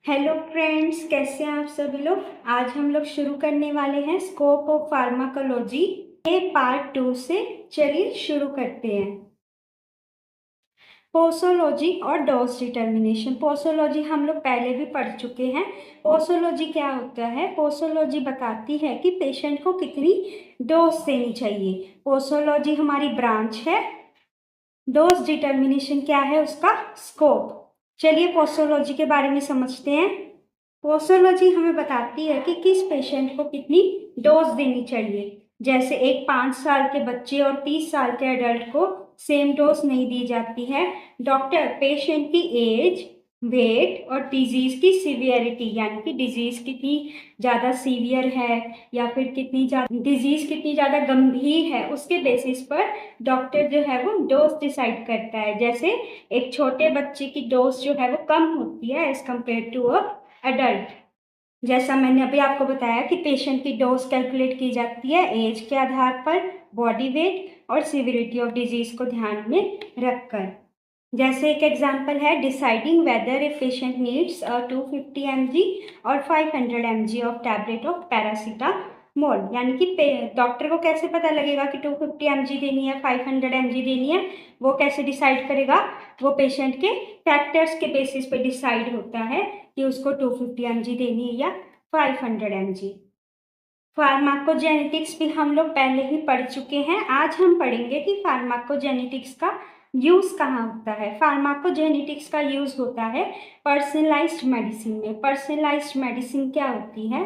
Hello friends, कैसे हैं आप सभी लोग। आज हम लोग शुरू करने वाले हैं स्कोप ऑफ फार्माकोलॉजी के पार्ट 2 से। चलिए शुरू करते हैं। पोसोलॉजी और डोज डिटर्मिनेशन। पोसोलॉजी हम लोग पहले भी पढ़ चुके हैं। पोसोलॉजी क्या होता है? पोसोलॉजी बताती है कि पेशेंट को कितनी डोज देनी चाहिए। पोसोलॉजी हमारी ब्रांच है। डोज डिटर्मिनेशन क्या है? उसका स्कोप। चलिए पोसोलॉजी के बारे में समझते हैं। पोसोलॉजी हमें बताती है कि किस पेशेंट को कितनी डोज देनी चाहिए। जैसे एक 5 साल के बच्चे और 30 साल के एडल्ट को सेम डोज नहीं दी जाती है। डॉक्टर पेशेंट की एज, वेट और डिजीज की सीवियरिटी, यानी कि डिजीज कितनी ज़्यादा सीवियर है या फिर डिजीज कितनी ज़्यादा गंभीर है, उसके बेसिस पर डॉक्टर जो है वो डोज डिसाइड करता है। जैसे एक छोटे बच्चे की डोज जो है वो कम होती है as compare to a adult. जैसा मैंने अभी आपको बताया कि पेशेंट की डोज कैलकुलेट की जाती है एज के आधार पर, बॉडी वेट और सीवियरिटी ऑफ डिजीज को ध्यान में रखकर। जैसे एक एग्जांपल है, deciding weather a patient needs 250 mg और 500 mg of tablet of paracetamol. यानी कि डॉक्टर को कैसे पता लगेगा कि 250 mg देनी है, 500 mg देनी है? वो कैसे डिसाइड करेगा? वो पेशेंट के फैक्टर्स के बेसिस पे डिसाइड होता है कि उसको 250 mg देनी है या 500 mg। फार्माकोजेनेटिक्स भी हम लोग पहले ही पढ़ चुके हैं। आज हम पढ़ेंगे कि फार्माकोजेनेटिक्स का यूज़ कहाँ होता है। फार्माकोजेनेटिक्स का यूज़ होता है पर्सनलाइज्ड मेडिसिन में। पर्सनलाइज्ड मेडिसिन क्या होती है?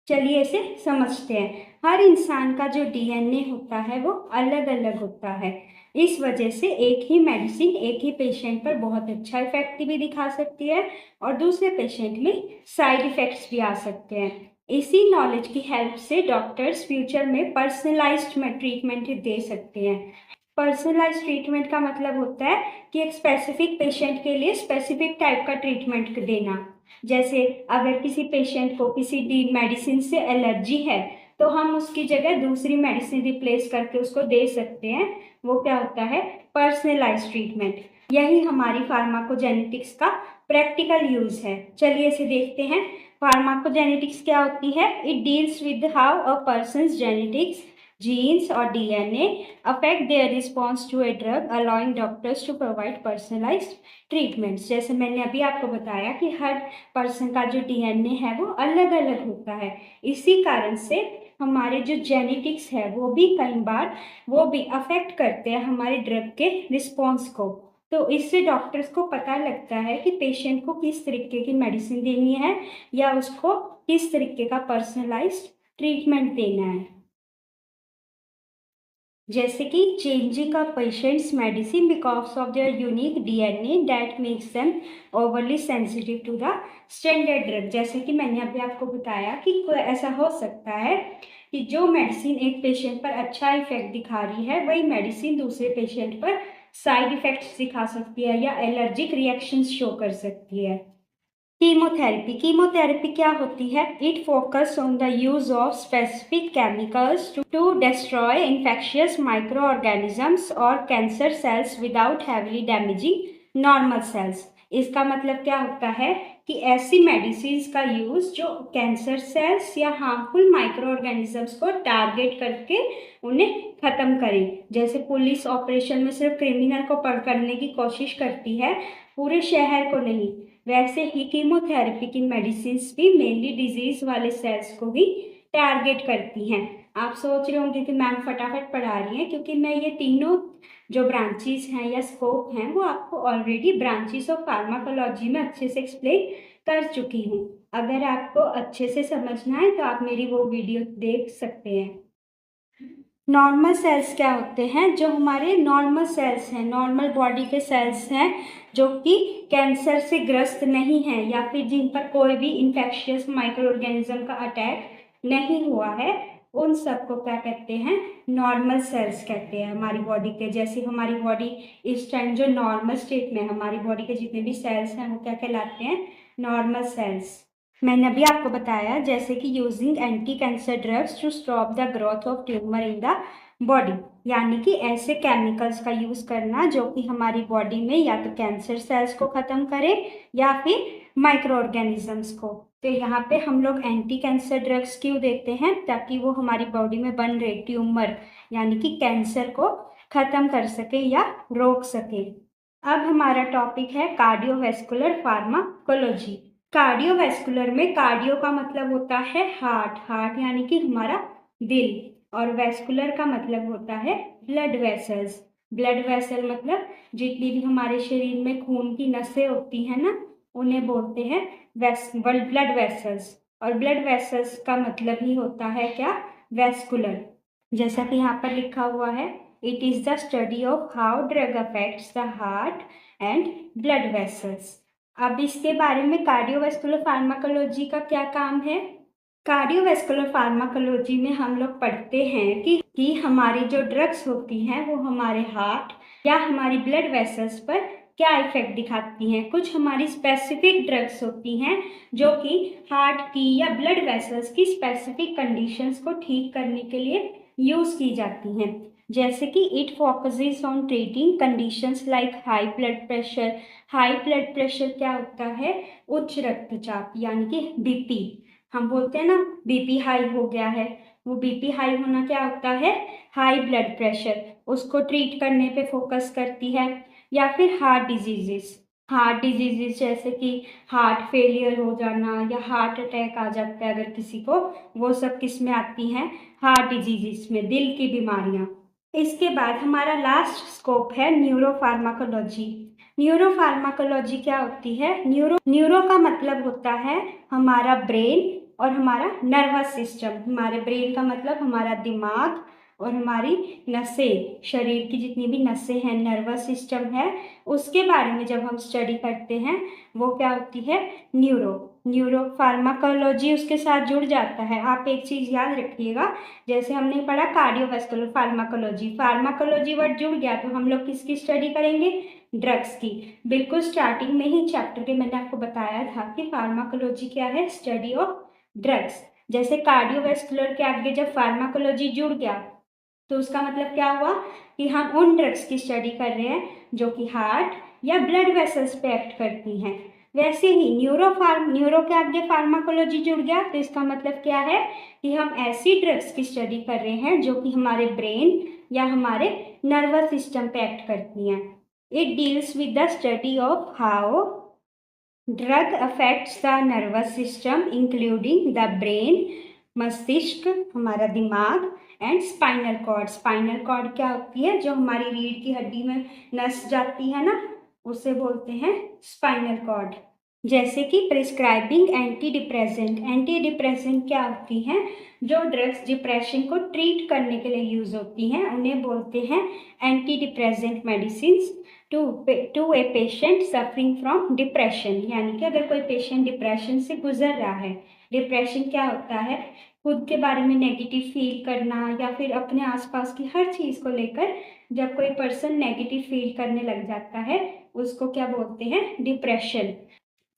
चलिए इसे समझते हैं। हर इंसान का जो डीएनए होता है वो अलग अलग होता है। इस वजह से एक ही मेडिसिन एक ही पेशेंट पर बहुत अच्छा इफेक्ट भी दिखा सकती है और दूसरे पेशेंट में साइड इफेक्ट्स भी आ सकते हैं। इसी नॉलेज की हेल्प से डॉक्टर्स फ्यूचर में पर्सनलाइज्ड ट्रीटमेंट दे सकते हैं। पर्सनलाइज्ड ट्रीटमेंट का मतलब होता है कि एक स्पेसिफिक पेशेंट के लिए स्पेसिफिक टाइप का ट्रीटमेंट देना। जैसे अगर किसी पेशेंट को किसी मेडिसिन से एलर्जी है तो हम उसकी जगह दूसरी मेडिसिन रिप्लेस करके उसको दे सकते हैं। वो क्या होता है? Personalised treatment. यही हमारी फार्माकोजेनेटिक्स का प्रैक्टिकल यूज है। चलिए इसे देखते हैं। फार्माकोजेनेटिक्स क्या होती है? It deals with how a persons genetics, genes और DNA affect their response to a drug, allowing doctors to provide personalized treatments। जैसे मैंने अभी आपको बताया कि हर पर्सन का जो DNA है वो अलग अलग होता है। इसी कारण से हमारे जो जेनेटिक्स है वो भी कई बार वो भी अफेक्ट करते हैं हमारे ड्रग के रिस्पॉन्स को। तो इससे डॉक्टर्स को पता लगता है कि पेशेंट को किस तरीके की मेडिसिन देनी है या उसको किस तरीके का पर्सनलाइज्ड ट्रीटमेंट देना है। जैसे कि changing a patient's medicine because of their unique DNA that makes them overly sensitive to the standard drug. जैसे कि मैंने अभी आपको बताया कि ऐसा हो सकता है कि जो मेडिसिन एक पेशेंट पर अच्छा इफेक्ट दिखा रही है वही मेडिसिन दूसरे पेशेंट पर साइड इफेक्ट्स दिखा सकती है या एलर्जिक रिएक्शंस शो कर सकती है। कीमोथेरेपी। कीमोथेरेपी क्या होती है? It focus on the use of specific chemicals to destroy infectious micro organisms और cancer cells without heavily damaging normal cells. इसका मतलब क्या होता है कि ऐसी मेडिसिन का यूज जो कैंसर सेल्स या हार्मफुल माइक्रो ऑर्गेनिजम्स को टारगेट करके उन्हें खत्म करें। जैसे पुलिस ऑपरेशन में सिर्फ क्रिमिनल को पकड़ने की कोशिश करती है, पूरे शहर को नहीं, वैसे ही कीमोथेरेपी की मेडिसिन भी मेनली डिजीज वाले सेल्स को ही टारगेट करती हैं। आप सोच रहे होंगे कि मैम फटाफट पढ़ा रही हैं, क्योंकि मैं ये तीनों जो ब्रांचेस हैं या स्कोप हैं वो आपको ऑलरेडी ब्रांचेस ऑफ फार्माकोलॉजी में अच्छे से एक्सप्लेन कर चुकी हूँ। अगर आपको अच्छे से समझना है तो आप मेरी वो वीडियो देख सकते हैं। नॉर्मल सेल्स क्या होते हैं? जो हमारे नॉर्मल सेल्स हैं, नॉर्मल बॉडी के सेल्स हैं जो कि कैंसर से ग्रस्त नहीं हैं या फिर जिन पर कोई भी इन्फेक्शियस माइक्रो ऑर्गेनिज्म का अटैक नहीं हुआ है, उन सबको क्या कहते हैं? नॉर्मल सेल्स कहते हैं। हमारी बॉडी के जैसे हमारी बॉडी इस टाइम जो नॉर्मल स्टेट में, हमारी बॉडी के जितने भी सेल्स हैं वो क्या कहलाते हैं? Normal cells. मैंने अभी आपको बताया जैसे कि using anti cancer drugs to stop the growth of tumour in the body, यानी कि ऐसे केमिकल्स का यूज करना जो कि हमारी बॉडी में या तो कैंसर सेल्स को खत्म करे या फिर माइक्रो ऑर्गेनिजम्स को। तो यहाँ पे हम लोग एंटी कैंसर ड्रग्स क्यों देते हैं, ताकि वो हमारी बॉडी में बन रहे ट्यूमर यानी कि कैंसर को खत्म कर सके या रोक सके। अब हमारा टॉपिक है कार्डियोवैस्कुलर फार्माकोलॉजी। कार्डियोवैस्कुलर में कार्डियो का मतलब होता है हार्ट, हार्ट यानी कि हमारा दिल, और वैस्कुलर का मतलब होता है ब्लड वेसल्स। ब्लड वेसल मतलब जितनी भी हमारे शरीर में खून की नसें होती हैं ना, उन्हें बोलते हैं ब्लड वेसल्स। और ब्लड वेसल्स का मतलब ही होता है क्या, वैस्कुलर। जैसा कि यहाँ पर लिखा हुआ है, it is the study of how drug affects the heart and blood vessels. अब इसके बारे में कार्डियोवैस्कुलर फार्माकोलॉजी का क्या काम है। कार्डियोवैस्कुलर फार्माकोलॉजी में हम लोग पढ़ते हैं कि हमारी जो ड्रग्स होती हैं वो हमारे हार्ट या हमारी ब्लड वेसल्स पर क्या इफेक्ट दिखाती हैं। कुछ हमारी स्पेसिफिक ड्रग्स होती हैं जो कि हार्ट की या ब्लड वेसल्स की स्पेसिफिक कंडीशंस को ठीक करने के लिए यूज की जाती हैं। जैसे कि it focuses on treating conditions like high blood pressure. High blood pressure क्या होता है, उच्च रक्तचाप यानी कि बीपी। हम बोलते हैं ना बीपी हाई हो गया है, वो बीपी हाई होना क्या होता है, हाई ब्लड प्रेशर। उसको ट्रीट करने पे फोकस करती है। या फिर हार्ट डिजीजेस, हार्ट डिजीजेस जैसे कि हार्ट फेलियर हो जाना या हार्ट अटैक आ जाता है अगर किसी को, वो सब किस में आती हैं, हार्ट डिजीजेस में, दिल की बीमारियां। इसके बाद हमारा लास्ट स्कोप है न्यूरोफार्माकोलॉजी। न्यूरोफार्माकोलॉजी क्या होती है, न्यूरो का मतलब होता है हमारा ब्रेन और हमारा नर्वस सिस्टम। हमारे ब्रेन का मतलब हमारा दिमाग और हमारी नसें, शरीर की जितनी भी नसें हैं, नर्वस सिस्टम है, उसके बारे में जब हम स्टडी करते हैं वो क्या होती है, न्यूरो फार्माकोलॉजी उसके साथ जुड़ जाता है। आप एक चीज़ याद रखिएगा, जैसे हमने पढ़ा कार्डियोवैस्कुलर फार्माकोलॉजी, फार्माकोलॉजी वर्ड जुड़ गया तो हम लोग किसकी स्टडी करेंगे, ड्रग्स की। बिल्कुल स्टार्टिंग में ही चैप्टर के मैंने आपको बताया था कि फार्माकोलॉजी क्या है, स्टडी ऑफ ड्रग्स। जैसे कार्डियोवैस्कुलर के आगे जब फार्माकोलॉजी जुड़ गया तो उसका मतलब क्या हुआ कि हम उन ड्रग्स की स्टडी कर रहे हैं जो कि हार्ट या ब्लड वेसल्स पे एक्ट करती हैं। वैसे ही न्यूरो के आगे फार्माकोलॉजी जुड़ गया तो इसका मतलब क्या है कि हम ऐसी ड्रग्स की स्टडी कर रहे हैं जो कि हमारे ब्रेन या हमारे नर्वस सिस्टम पे एक्ट करती हैं। It deals with the study of how drug affects the nervous system including the brain, मस्तिष्क हमारा दिमाग, and spinal cord. Spinal cord क्या होती है, जो हमारी रीढ़ की हड्डी में नस जाती है ना, उसे बोलते हैं स्पाइनल कॉर्ड। जैसे कि prescribing anti depressant. Anti depressant क्या होती हैं, जो ड्रग्स डिप्रेशन को ट्रीट करने के लिए यूज होती हैं उन्हें बोलते हैं anti depressant medicine to a patient suffering from depression. यानी कि अगर कोई पेशेंट डिप्रेशन से गुजर रहा है, डिप्रेशन क्या होता है, खुद के बारे में नेगेटिव फील करना या फिर अपने आसपास की हर चीज़ को लेकर जब कोई पर्सन नेगेटिव फील करने लग जाता है उसको क्या बोलते हैं, डिप्रेशन।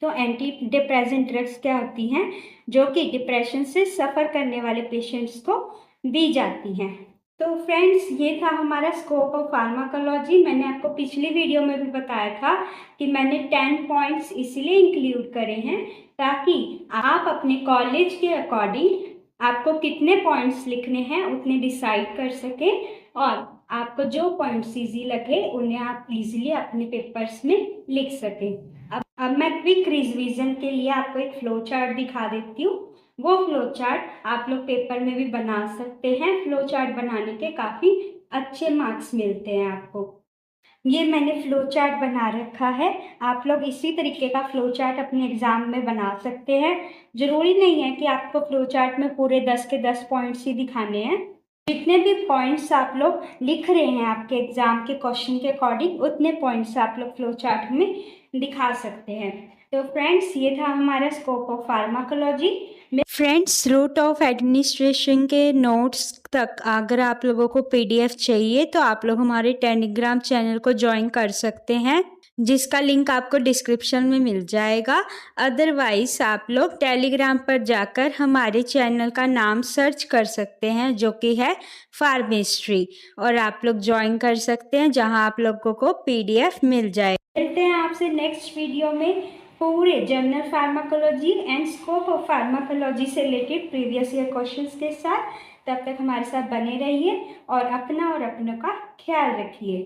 तो एंटी डिप्रेसेंट ड्रग्स क्या होती हैं, जो कि डिप्रेशन से सफ़र करने वाले पेशेंट्स को दी जाती हैं। तो फ्रेंड्स, ये था हमारा स्कोप ऑफ फार्माकोलॉजी। मैंने आपको पिछली वीडियो में भी बताया था कि मैंने 10 पॉइंट्स इसलिए इंक्लूड करे हैं ताकि आप अपने कॉलेज के अकॉर्डिंग आपको कितने पॉइंट्स लिखने हैं उतने डिसाइड कर सकें, और आपको जो पॉइंट्स ईजी लगे उन्हें आप इजीली अपने पेपर्स में लिख सकें। अब मैं क्विक रिवीजन के लिए आपको एक फ्लो चार्ट दिखा देती हूँ। वो फ्लो चार्ट आप लोग पेपर में भी बना सकते हैं। फ्लो चार्ट बनाने के काफ़ी अच्छे मार्क्स मिलते हैं आपको। ये मैंने फ्लो चार्ट बना रखा है, आप लोग इसी तरीके का फ्लो चार्ट अपने एग्जाम में बना सकते हैं। जरूरी नहीं है कि आपको फ्लो चार्ट में पूरे 10 के 10 पॉइंट्स ही दिखाने हैं। जितने भी पॉइंट्स आप लोग लिख रहे हैं आपके एग्जाम के क्वेश्चन के अकॉर्डिंग, उतने पॉइंट्स आप लोग फ्लो चार्ट में दिखा सकते हैं। तो फ्रेंड्स, ये था हमारा scope of pharmacology. Friends, route of administration के नोट्स तक अगर आप लोगों को पीडीएफ चाहिए तो आप लोग हमारे टेलीग्राम चैनल को ज्वाइन कर सकते हैं, जिसका लिंक आपको डिस्क्रिप्शन में मिल जाएगा। अदरवाइज आप लोग टेलीग्राम पर जाकर हमारे चैनल का नाम सर्च कर सकते हैं जो कि है फार्मेस्ट्री, और आप लोग ज्वाइन कर सकते हैं जहां आप लोगों को पीडीएफ मिल जाए। मिलते हैं आपसे नेक्स्ट वीडियो में। पूरे journal pharmacology and scope of pharmacology से रिलेटेड प्रीवियस ईयर क्वेश्चंस के साथ। तब तक हमारे साथ बने रहिए और अपना और अपनों का ख्याल रखिए।